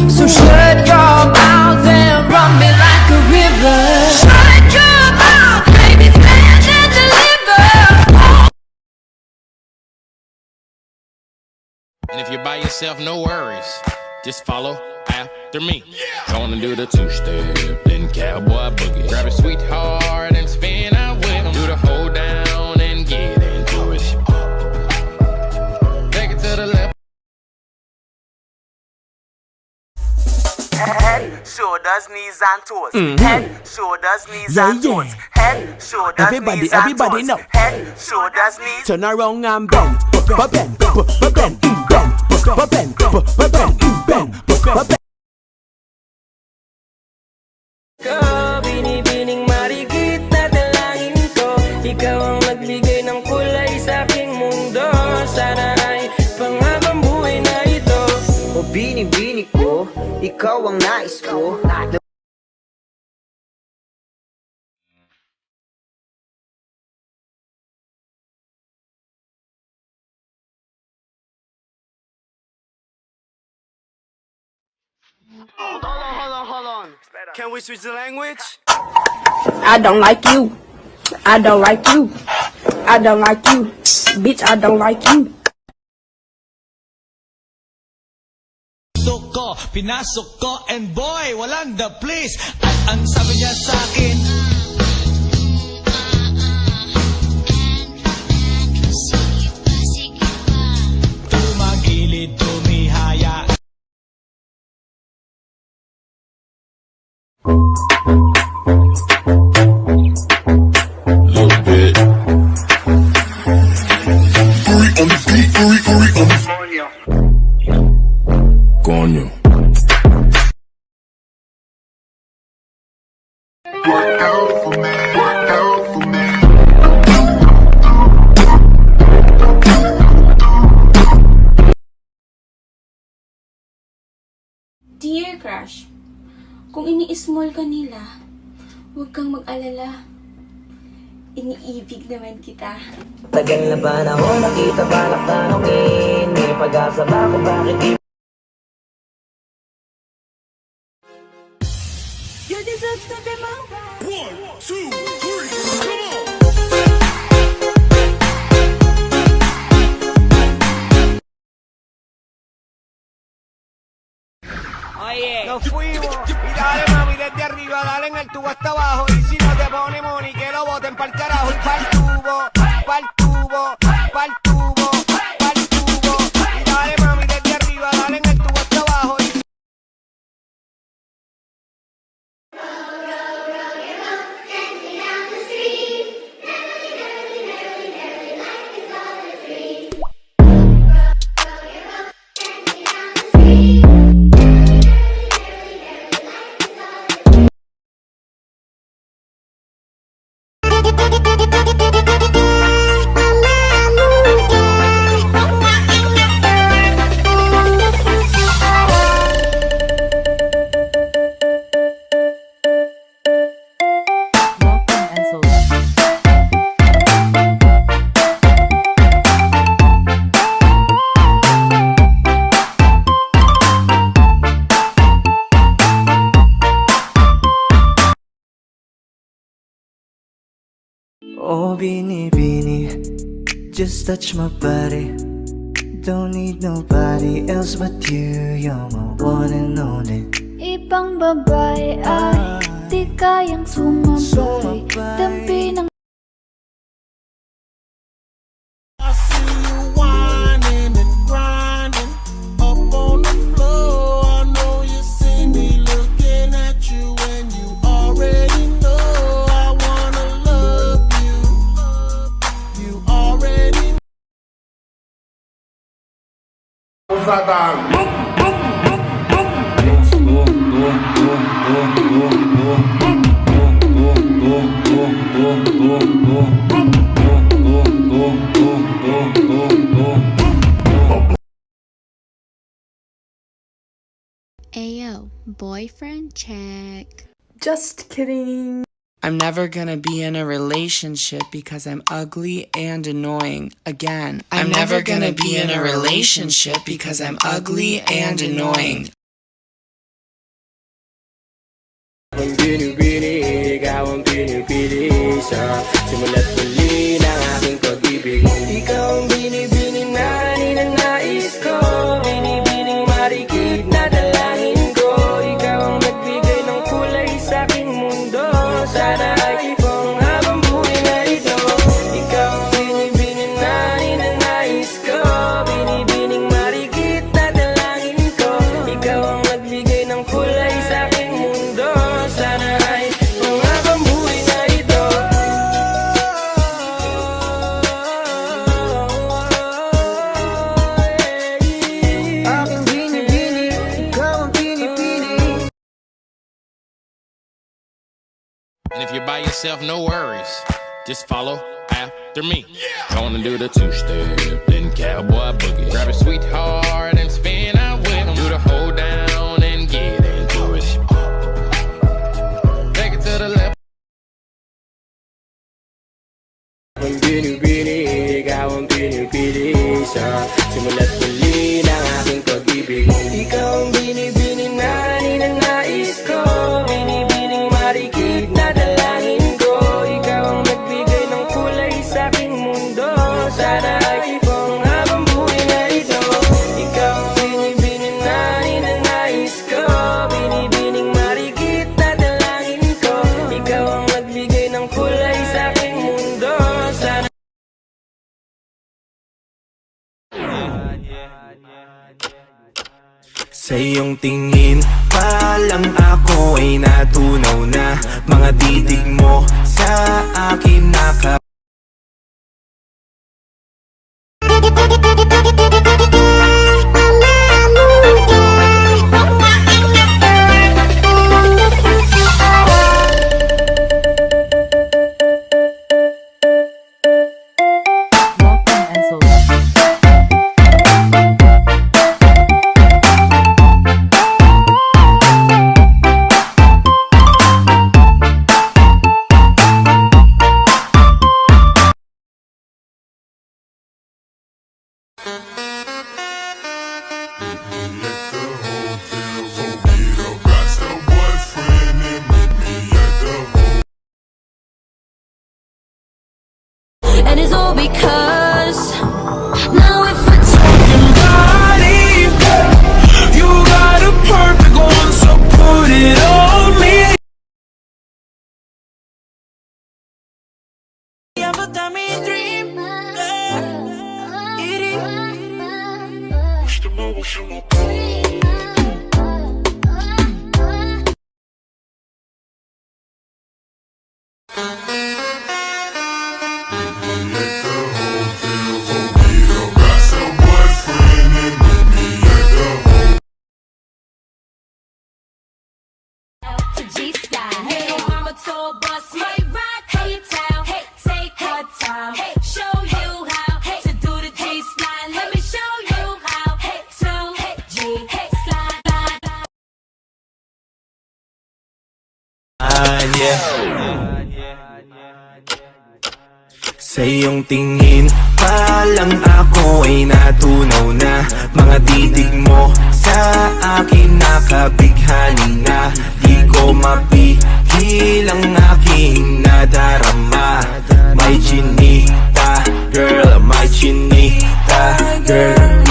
So shut your mouth and run me like a river. Shut your mouth, baby, stand and deliver. And if you're by yourself, no worries. Just follow after me. Gonna do the two-step, then cowboy boogie. Grab a sweetheart and spin out with him. Do the hold down and get into it. Take it to the left. Head, shoulders, knees and toes. Head, shoulders, knees and toes. Head, shoulders, Everybody, knees and everybody toes. know. Head, shoulders, knees. Turn around and bend, bend, bend, bend, bend, bend, bend. Ko, binibining marigit na dalangin ko. Ikaw ang nagbigay ng kulay sa aking mundo. Sana ay panghabang buhay na ito. O binibini ko, ikaw ang nais ko. Hold on. Can we switch the language? I don't like you. I don't like you. I don't like you. Bitch, I don't like you. Ko, pinasok ko, and boy, walang the place. At ang sabi niya sa akin, tumagilid, tumihaya. Little bit. Coño. Dear Crush, kung ini-small ka nila, huwag kang mag-alala. Iniibig naman kita. Tagal na ba na ako nakita balak tanongin? May pag-asa ba kung bakit di You deserve to be my wife. 1, 2, 3, come on! Oye, nos fuimos. Y dale, mami, desde arriba, dale en el tubo hasta abajo. Y si no te pone money, que lo boten pa'l carajo. Y pa'l tubo, pa'l tubo, pa'l tubo, pa'l tubo. Y dale, mami, desde arriba, dale en el tubo hasta abajo. Y Oh, binibini, just touch my body. Don't need nobody else but you. You're my one and only. Ibang babae ay di kayang sumabay. Dampi ng I see you whining and grinding up on the floor. I know you see me looking at you, and you already know I wanna love you. You already know. Ayo, boyfriend check. Just kidding. I'm never gonna be in a relationship because I'm ugly and annoying. Again, I'm never gonna be in a relationship because I'm ugly and annoying. pinipili sa simula't huli ng aking pag-ibig. Ikaw ang binibining na ninanais ko, binibining marikit na dalangin ko. Ikaw ang nagbigay ng kulay sa aking mundo, sana ay ikaw habang buhay na ito. Ikaw ang binibining na ninanais ko, binibining marikit na dalangin ko. Ikaw ang nagbigay ng kulay sa aking mundo, sana ay ikaw habang buhay na ito. Aking binibini, ikaw ang pinipili. And if you're by yourself, no worries. Just follow after me. Gonna do the two-step, then cowboy boogie. Grab a sweetheart and spin out with 'em. Do the hold down and get into it. Take it to the left. Ang binibini, ikaw ang pinipili sa simula't huli ng aking pag-ibig. Ikaw ang binibini na ninanais ko, binibining marikit na dalangin ko. Ikaw ang nagbigay ng kulay sa aking mundo, sana ay ikaw habang buhay na ito. Ikaw ang binibini na ninanais ko, binibining marikit na dalangin ko. Ikaw ang nagbigay ng kulay sa aking mundo, sana. Sa iyong tingin pa lang ako ay natunaw na. Mga titig mo sa akin naka. And it's all because now if we're talking body, you got a perfect one, so put it on me. Every time I dream, to G-Sky. You know I'm a tour bus, might ride, hey town, hey, take her time, hey, show you how, hey, to do the G-Slide. Let me show you how, hey, to, hey, G, hey, slide, slide, slide. Sa iyong tingin pa lang ako ay natunaw na. Mga titig mo sa akin nakabighani na. Di ko mapigil ang aking nadarama. May chinita, girl, may chinita, girl.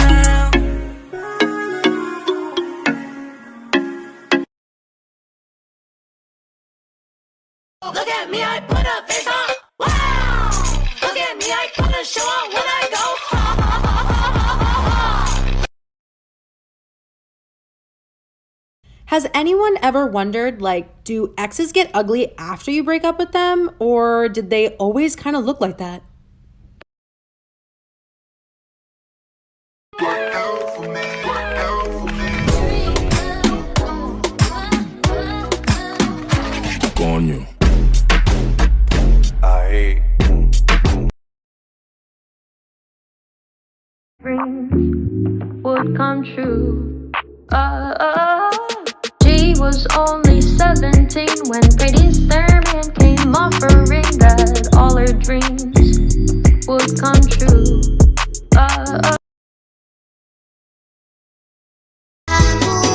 Look at me, I put a face on. Wow! Look at me, I put a show on when I go. Has anyone ever wondered, like, do exes get ugly after you break up with them, or did they always kind of look like that? Coño. Would come true. She was only 17 when Pretty Thurman came offering that all her dreams would come true.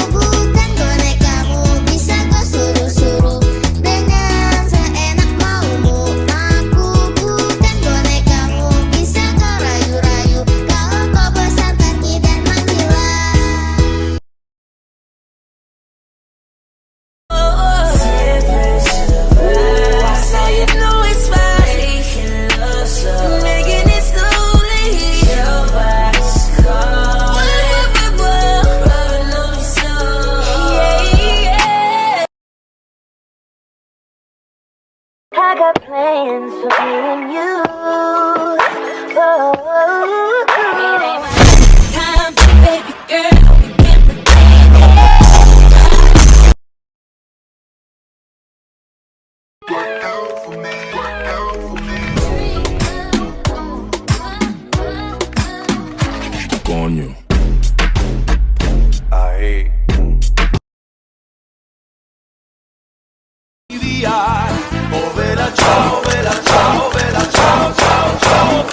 Bukan bonekamu, bisa kau suruh-suruh dengan seenak mau. coño. Ahí. Oh, vela, chao, vela, chao, vela, chao, chao, chao.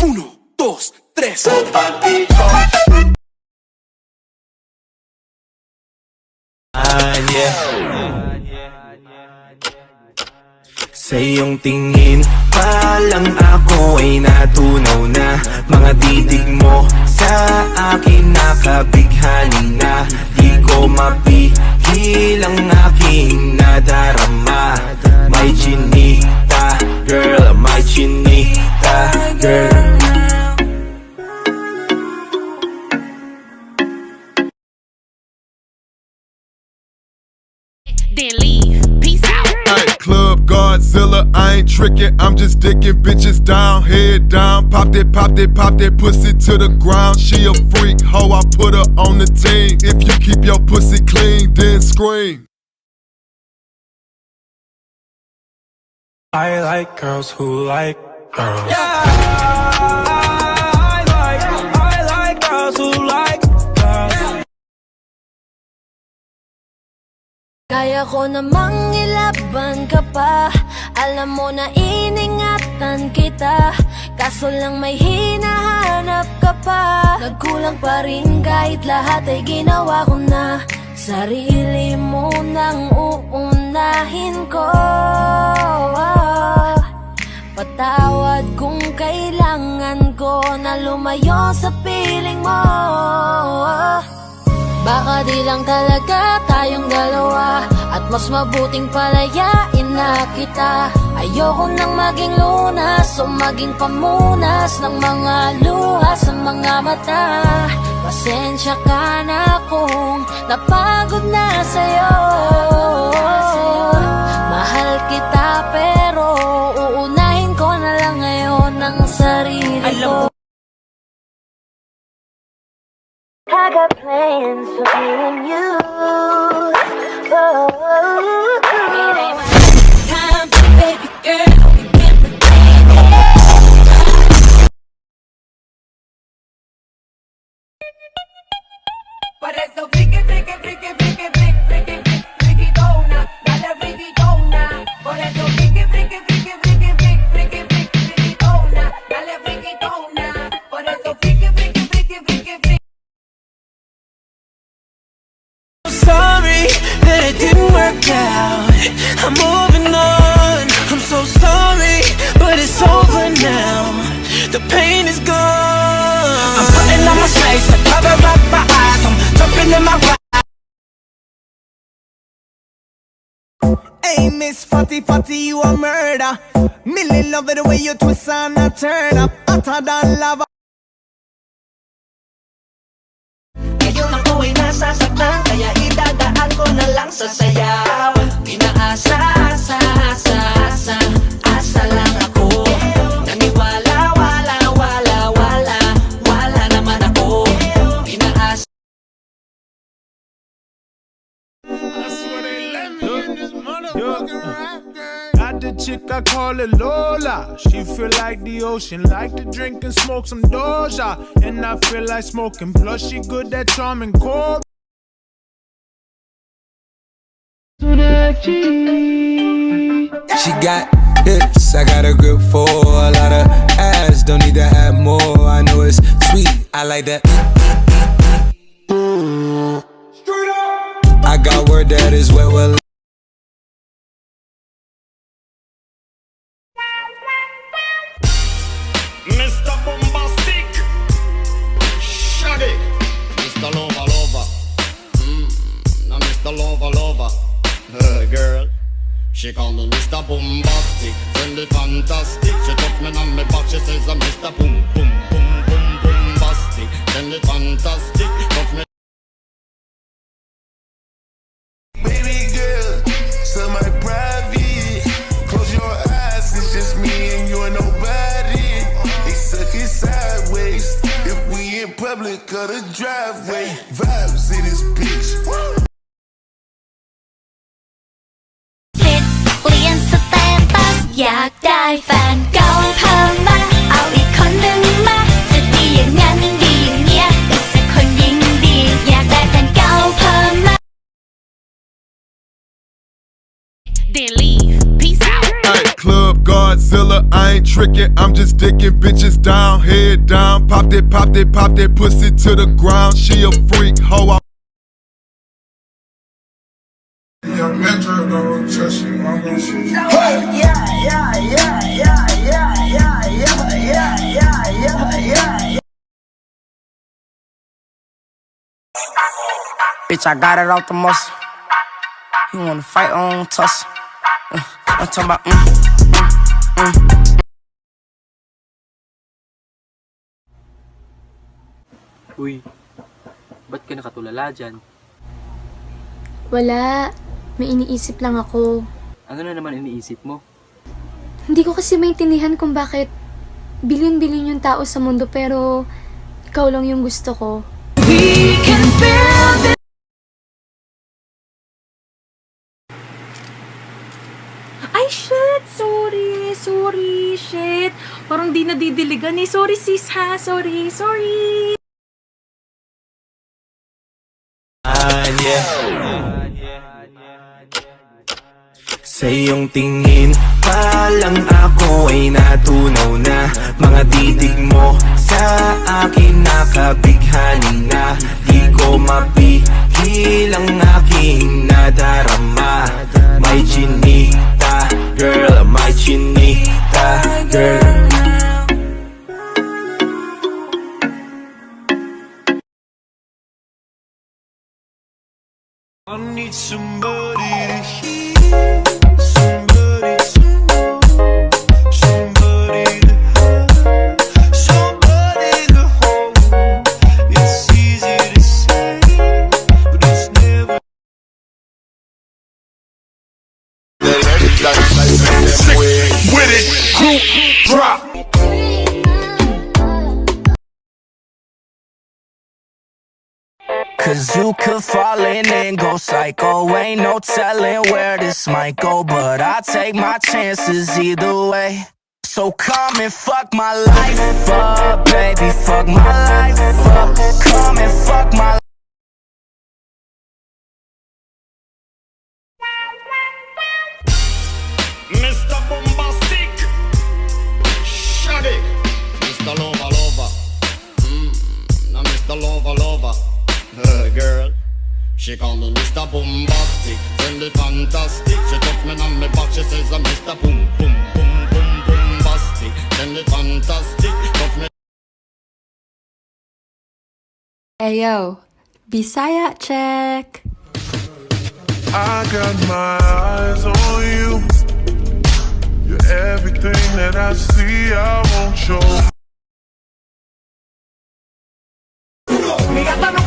1, 2, 3. Sa iyong tingin pa lang ako ay natunaw na. Mga titig mo sa akin nakabighani na. Di ko mapigil ang aking nadarama. My chinita girl, my chinita girl. Then leave. Peace out. Hey, Club Godzilla, I ain't tricking, I'm just dicking bitches down, head down. Pop that pussy to the ground. She a freak, hoe, I put her on the team. If you keep your pussy clean, then scream. I like girls who like girls. I like girls who like girls. Kaya ko namang ilaban ka pa. Alam mo na iningatan kita. Kaso lang may hinahanap ka pa. Nagkulang pa rin kahit lahat ay ginawa ko na. Sarili mo nang uunahin ko. Patawad kung kailangan ko na lumayo sa piling mo. Baka di lang talaga tayong dalawa, at mas mabuting palayain na kita. Ayoko nang maging lunas o maging pamunas ng mga luha sa mga mata. Pasensya ka na kung napagod na sa'yo. Mahal kita pero uunahin ko na lang ngayon ang sarili ko. I got plans for me and you. It ain't my time, baby girl. We can pretend Por eso friki, friki, friki, friki, friki, friki, friki, dona, dale friki, dona. Por eso friki, friki, friki, friki, friki, friki, friki, dona, dale friki, dona. Por eso friki, friki, friki, friki, friki. Sorry that it didn't work out. I'm moving on. I'm so sorry, but it's over now. The pain is gone. I'm putting on my shades to cover up my eyes. I'm jumping in my ride. Hey, Miss Fatty Fatty, you a murder. Millie love it the way you twist and a turn up. Hotter than lava. Ngayon ako ay nasasaktan, kaya idadaan ko na lang sa sayaw. Inaasa, asa, asa, asa, asa lang ako. Naniwala, wala, wala, wala, wala naman ako. Inaasa. Got the chick, I call it Lola. She feel like the ocean, like to drink and smoke some Doja. And I feel like smoking, plus she good at charming core. She got hips, I got a grip for a lot of ass. Don't need to have more, I know it's sweet, I like that. I got word that is wet, well. Mr. Bombastic, Shaggy, Mr. Lover Lover, now Mr. Lover Lover, girl. She call me Mr. Bombastic, send it fantastic. She touch me on my back, she says I'm Mr. Boom Boom Boom Boom Bombastic, send it fantastic. Touch me. Baby girl, so my private. Close your eyes, it's just me and you and nobody. They suck it sideways. If we in public or the driveway, vibes in this bitch. เปลี่ยนสเตตัสอยากได้แฟนเก่าเพิ่มมาเอาอีกคนหนึ่งมาจะดีอย่างนั้นดีอย่างเงี้ย Godzilla, I ain't tricking, I'm just dicking bitches down, head down. Pop that pussy to the ground. She a freak, hoe. Yeah, Metro don't trust you, I'm gonna shoot you. Bitch, I got it off the muscle. You wanna fight on tussle? I'm talking about Uy, ba't ka nakatulala dyan? Wala. May iniisip lang ako. Ano na naman iniisip mo? Hindi ko kasi maintindihan kung bakit bilyon-bilyon yung tao sa mundo pero ikaw lang yung gusto ko. We can build it. Ay, shit! Sorry, shit! Parang di nadidiligan eh. Sorry, sis, ha? Sorry. Sa iyong tingin pa lang ako ay natunaw na. Mga titig mo sa akin nakabighani na. Di ko mapigil ang aking nadarama. May chinita, girl, may chinita, girl. I need somebody to hear, somebody to know, somebody to have, somebody to hold. It's easy to say, but it's never. With it, group drop. Cause you could fall in and go psycho. Ain't no telling where this might go, but I take my chances either way. So come and fuck my life up, baby, fuck my life up. Come and fuck my Mr. Bombastic, shut it. Mr. Lover, now Mr. Lover, girl. She call me Mr. Bombastic, friendly fantastic. She touch me on my back, she says I'm Mr. Boom Bombastic, friendly fantastic. Touch me. Ayo, Bisaya check. I got my eyes on you. You're everything that I see, I want you. Mi gata no